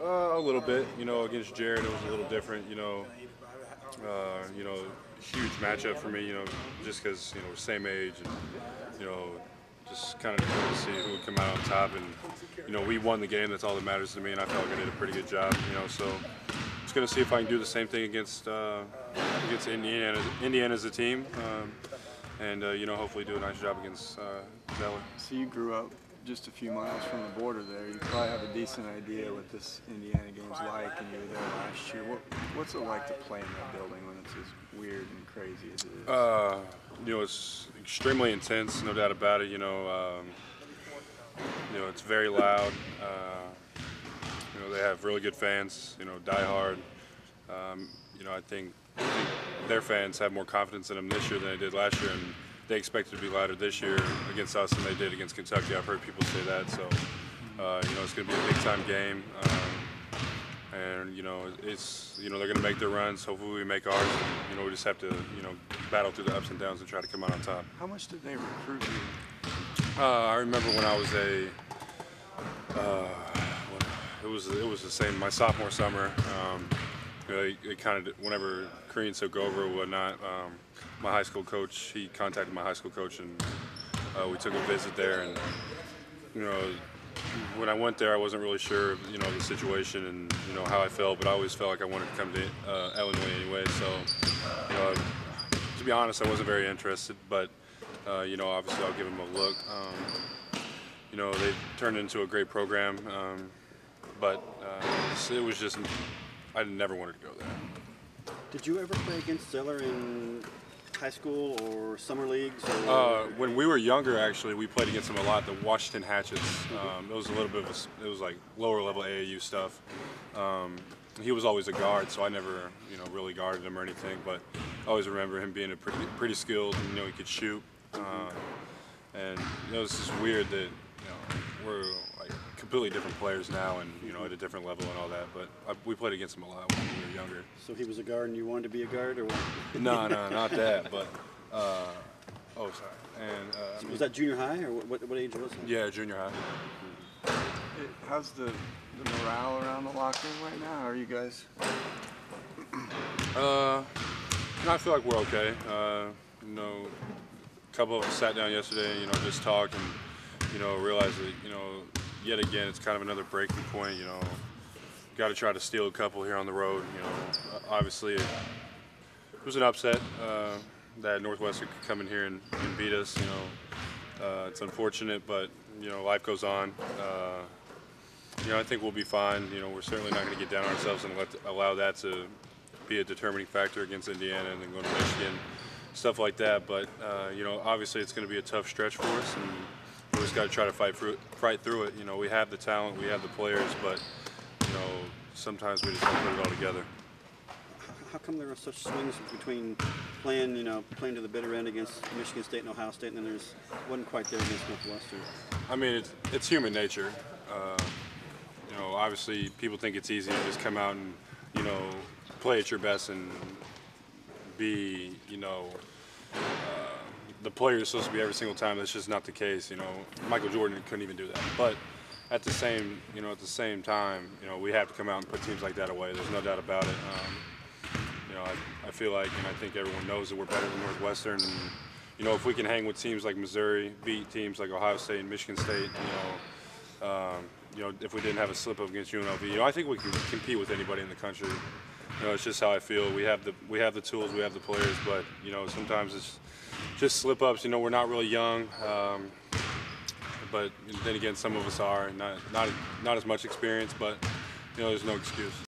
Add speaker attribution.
Speaker 1: A little bit. Against Jared, it was a little different. Huge matchup for me. Just because we're same age, and just kind of to see who would come out on top. And we won the game. That's all that matters to me. And I felt like I did a pretty good job. So just gonna see if I can do the same thing against Indiana. Indiana as a team, and hopefully do a nice job against Zeller.
Speaker 2: So you grew up just a few miles from the border there. You probably have a decent idea what this Indiana game's like, and you were there last year. What's it like to play in that building when it's as weird and crazy as it is?
Speaker 1: It's extremely intense, no doubt about it. It's very loud. They have really good fans. Die hard. I think their fans have more confidence in them this year than they did last year, and they expected to be louder this year against us than they did against Kentucky. I've heard people say that. So, it's going to be a big-time game, and they're going to make their runs. Hopefully, we make ours. And, we just have to battle through the ups and downs and try to come out on top.
Speaker 2: How much did they recruit you?
Speaker 1: I remember when I was it was the same my sophomore summer. It kind of, whenever Koreans took over or whatnot, my high school coach, he contacted my high school coach, and we took a visit there. And when I went there, I wasn't really sure of the situation and how I felt, but I always felt like I wanted to come to Illinois anyway. So to be honest, I wasn't very interested, but obviously I'll give them a look. They turned into a great program, but it was just I never wanted to go there.
Speaker 3: Did you ever play against Zeller in high school or summer leagues?
Speaker 1: When we were younger, actually, we played against him a lot. The Washington Hatchets. It was a little bit of it was like lower level AAU stuff. He was always a guard, so I never really guarded him or anything. But I always remember him being a pretty skilled. And, he could shoot. And it's just weird that we're like completely different players now, and at a different level and all that. But we played against him a lot when we were younger.
Speaker 3: So he was a guard, and you wanted to be a guard, or what?
Speaker 1: No, not that. But sorry. And
Speaker 3: was that junior high, or what age was it?
Speaker 1: Yeah, junior high.
Speaker 2: How's the morale around the locker room right now? How are you guys?
Speaker 1: I feel like we're okay. A couple of us sat down yesterday, just talked and, realized that, yet again, it's kind of another breaking point, got to try to steal a couple here on the road. Obviously it was an upset that Northwestern could come in here and beat us. It's unfortunate, but, life goes on. I think we'll be fine. We're certainly not going to get down on ourselves and allow that to be a determining factor against Indiana and then go to Michigan, stuff like that. But obviously it's going to be a tough stretch for us, and we just got to try to fight through it. We have the talent, we have the players, but sometimes we just don't put it all together.
Speaker 3: How come there are such swings between playing to the bitter end against Michigan State and Ohio State, and then wasn't quite there against Northwestern?
Speaker 1: I mean, it's human nature. Obviously people think it's easy to just come out and play at your best and be the player is supposed to be every single time. That's just not the case. Michael Jordan couldn't even do that. But at the same time, we have to come out and put teams like that away. There's no doubt about it. I feel like, and I think everyone knows that we're better than Northwestern. And if we can hang with teams like Missouri, beat teams like Ohio State and Michigan State, if we didn't have a slip-up against UNLV, I think we can compete with anybody in the country. It's just how I feel. We have the tools, we have the players, but sometimes it's just slip-ups. We're not really young, but then again, some of us are. Not as much experience, but there's no excuse.